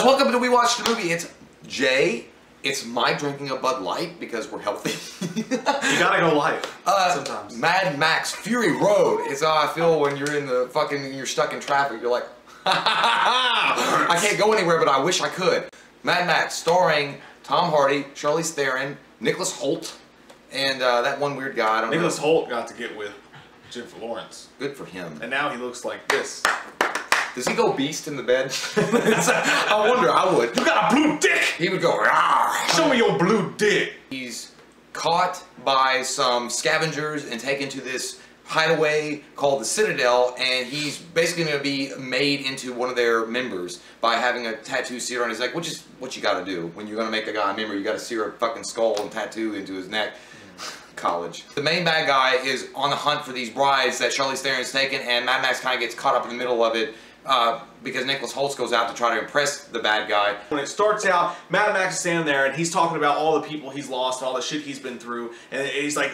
Welcome to We Watched the Movie. It's Jay. It's my drinking a Bud Light because we're healthy. You gotta go light sometimes. Mad Max Fury Road is how I feel when you're in the fucking, you're stuck in traffic. You're like, I can't go anywhere, but I wish I could. Mad Max, starring Tom Hardy, Charlize Theron, Nicholas Hoult, and that one weird guy. I don't know. Nicholas Hoult got to get with Jennifer Lawrence. Good for him. And now he looks like this. Does he go beast in the bed? I wonder, I would. You got a blue dick! He would go, rawr. Show me your blue dick! He's caught by some scavengers and taken to this hideaway called the Citadel, and he's basically going to be made into one of their members by having a tattoo seared on his neck, which is what you got to do when you're going to make a guy a member. You got to sear a fucking skull and tattoo into his neck. College. The main bad guy is on the hunt for these brides that Charlize Theron's taken, and Mad Max kind of gets caught up in the middle of it because Nicholas Hoult goes out to try to impress the bad guy. When it starts out, Mad Max is standing there and he's talking about all the people he's lost, all the shit he's been through, and he's like,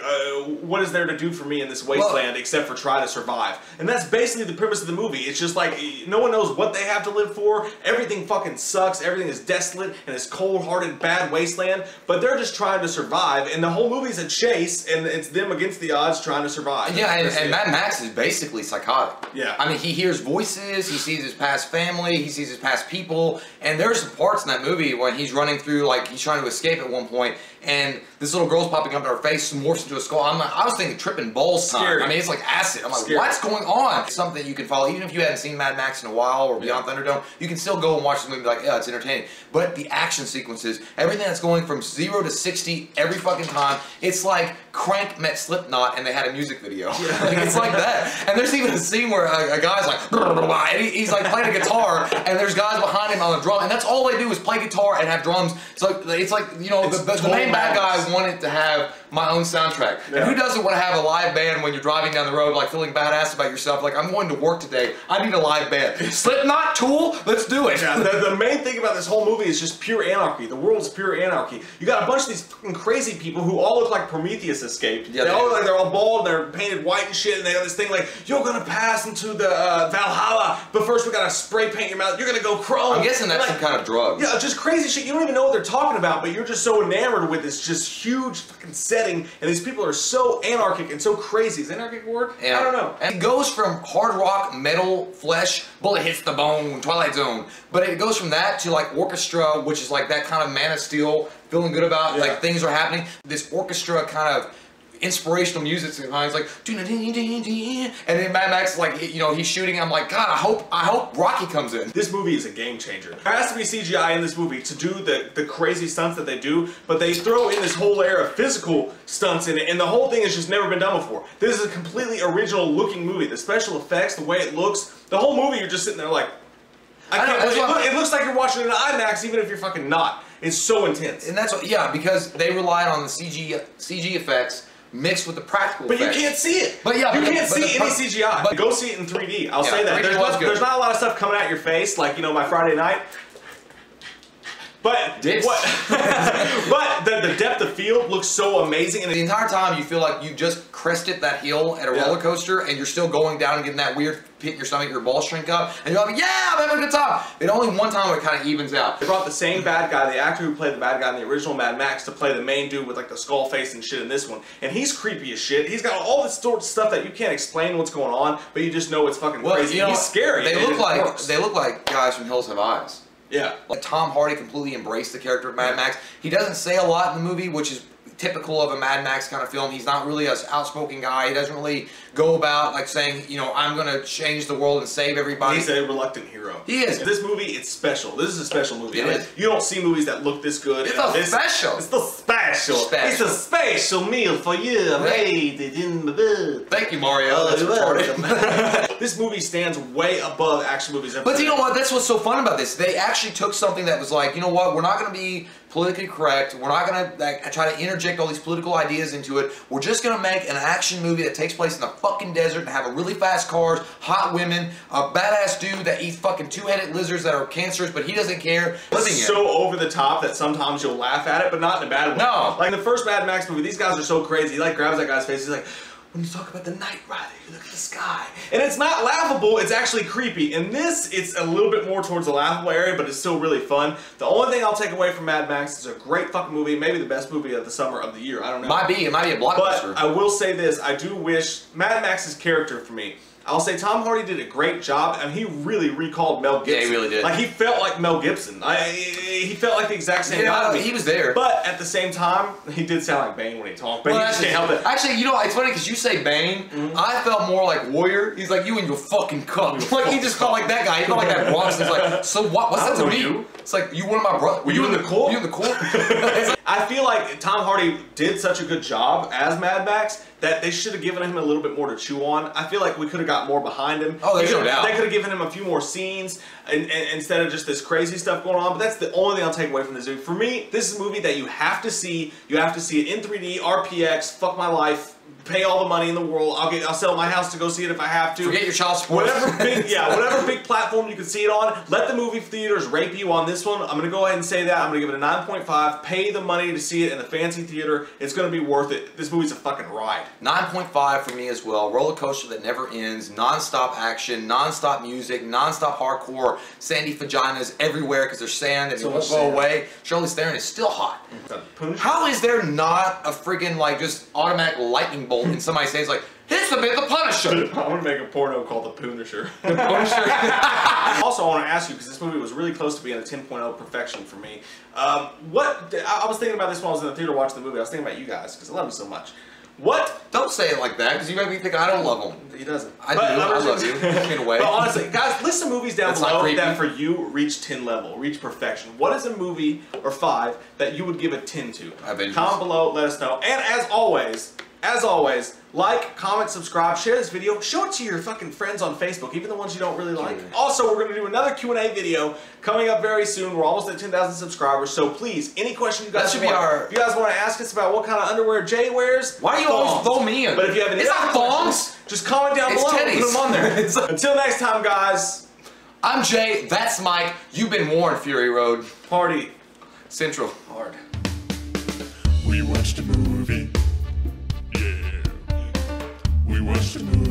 what is there to do for me in this wasteland except for try to survive? And that's basically the premise of the movie. It's just like, no one knows what they have to live for, everything fucking sucks, everything is desolate, and it's cold-hearted, bad wasteland, but they're just trying to survive, and the whole movie's a chase, and it's them against the odds trying to survive. Yeah, and Mad Max is basically psychotic. Yeah. I mean, he hears voices, he sees his past family, he sees his past people, and there's some parts in that movie when he's running through, like, he's trying to escape at one point, and this little girl's popping up in her face, morphs into a skull. I was thinking tripping balls time. Scary. I mean, it's like acid. I'm like, Scary. What's going on? It's something you can follow. Even if you hadn't seen Mad Max in a while or Beyond Thunderdome, you can still go and watch the movie like, yeah, it's entertaining. But the action sequences, everything that's going from 0 to 60 every fucking time, it's like Crank met Slipknot and they had a music video. Yeah. Like, it's like that. And there's even a scene where a guy's like, and he's like playing a guitar, and there's guys behind him on the drum, and that's all they do is play guitar and have drums. So it's like, you know, the main bad guy wanted to have my own soundtrack. Yeah. And who doesn't want to have a live band when you're driving down the road, like feeling badass about yourself, like, I'm going to work today, I need a live band. Slipknot, Tool, let's do it. Yeah, the main thing about this whole movie is just pure anarchy. The world's pure anarchy. You got a bunch of these fucking crazy people who all look like Prometheus escaped. Yeah, they all look like they're all bald, they're painted white and shit, and they have this thing like, you're gonna pass into the Valhalla, but first we gotta spray paint your mouth, you're gonna go chrome. I'm guessing that's like, some kind of drug. Yeah, just crazy shit. You don't even know what they're talking about, but you're just so enamored with this just huge fucking setting, and these people are so anarchic and so crazy. Is anarchic a word? Yeah. I don't know. And it goes from hard rock, metal, flesh, bullet hits the bone, Twilight Zone, but it goes from that to like orchestra, which is like that kind of Man of Steel, feeling good about, like things are happening. This orchestra kind of inspirational music sometimes, like, and then Mad Max is like, you know, he's shooting. I'm like, God, I hope Rocky comes in. This movie is a game changer. There has to be CGI in this movie to do the crazy stunts that they do, but they throw in this whole layer of physical stunts in it, and the whole thing has just never been done before. This is a completely original looking movie. The special effects, the way it looks, the whole movie, you're just sitting there like, it looks like you're watching it in IMAX, even if you're fucking not. It's so intense. And that's what, yeah, because they relied on the CG effects mixed with the practical effects. But you can't see it. But yeah, you can't see any CGI. But go see it in 3D. I'll say that. There's not a lot of stuff coming at your face, like, you know, my Friday night. But but the depth of field looks so amazing, and the entire time you feel like you just crested that hill at a roller coaster, and you're still going down and getting that weird pit in your stomach, your balls shrink up, and you're like, yeah, I'm having a good time. And only one time it kind of evens out. They brought the same bad guy, the actor who played the bad guy in the original Mad Max, to play the main dude with like the skull face and shit in this one, and he's creepy as shit. He's got all this sort of stuff that you can't explain what's going on, but you just know it's fucking crazy. You know, he's scary. They look like guys from Hills Have Eyes. Yeah. Like Tom Hardy completely embraced the character of Mad Max. He doesn't say a lot in the movie, which is typical of a Mad Max kind of film. He's not really an outspoken guy. He doesn't really go about like saying, you know, I'm going to change the world and save everybody. He's a reluctant hero. He is. This movie, it's special. This is a special movie. It is. You don't see movies that look this good. It's a special. It's the special. It's a special meal for you. I made it in the bed. Thank you, Mario. That's retarded. This movie stands way above action movies. But you know what? That's what's so fun about this. They actually took something that was like, you know what? We're not going to be politically correct. We're not going to like, try to interject all these political ideas into it. We're just going to make an action movie that takes place in the fucking desert and have a really fast cars, hot women, a badass dude that eats fucking two-headed lizards that are cancerous, but he doesn't care. It's so over the top that sometimes you'll laugh at it, but not in a bad way. No. Like in the first Mad Max movie, these guys are so crazy. He like grabs that guy's face. He's like, when you talk about the Knight Rider, you look at the sky. And it's not laughable, it's actually creepy. In this, it's a little bit more towards the laughable area, but it's still really fun. The only thing I'll take away from Mad Max is a great fucking movie, maybe the best movie of the summer of the year, I don't know. It might be a blockbuster. But I will say this, I do wish Mad Max's character for me, I'll say Tom Hardy did a great job, and he really recalled Mel Gibson. Yeah, he really did. Like, he felt like Mel Gibson. He felt like the exact same guy to me. He was there. But at the same time, he did sound like Bane when he talked. But he just can't help it. Actually, you know, it's funny because you say Bane. I felt more like Warrior. He's like, you and your fucking cup. Like, he just felt like that guy. He felt like that Bronx. He's like, so what? What's that to me? It's like, you one of my brothers. Were you in the Corps? Were you in the Corps? I feel like Tom Hardy did such a good job as Mad Max that they should have given him a little bit more to chew on. I feel like we could have got more behind him. Oh, there's no doubt. They could have given him a few more scenes instead of just this crazy stuff going on. But that's the only thing I'll take away from this movie. For me, this is a movie that you have to see. You have to see it in 3D, RPX, fuck my life. Pay all the money in the world. I'll sell my house to go see it if I have to. Forget your child support. Whatever big platform you can see it on. Let the movie theaters rape you on this one. I'm gonna go ahead and say that. I'm gonna give it a 9.5. Pay the money to see it in the fancy theater. It's gonna be worth it. This movie's a fucking ride. 9.5 for me as well. Roller coaster that never ends. Non-stop action. Non-stop music. Non-stop hardcore. Sandy vaginas everywhere because there's sand and it won't go away. Charlize Theron is still hot. How is there not a freaking like just automatic lightning bolt and somebody says like, here's a bit of the Punisher. I want to make a porno called The Punisher. The Punisher. Also, I want to ask you, because this movie was really close to being a 10.0 perfection for me. I was thinking about this when I was in the theater watching the movie. I was thinking about you guys, because I love you so much. Don't say it like that, because you might be thinking I don't love him. He doesn't. I love you. In a way. But honestly, guys, list some movies down below that for you reach 10 level, reach perfection. What is a movie, or 5, that you would give a 10 to? Avengers. Comment below, let us know. And as always, like, comment, subscribe, share this video, show it to your fucking friends on Facebook, even the ones you don't really like. Also, we're going to do another Q&A video coming up very soon. We're almost at 10,000 subscribers, so please, any question you guys if you guys want to ask us about what kind of underwear Jay wears, why do you always throw me in? But if you have any thongs, just comment down below and put them on there. Until next time, guys. I'm Jay, that's Mike, you've been warned, Fury Road. Party Central. Hard. We watched a movie. Yeah. We watched a movie.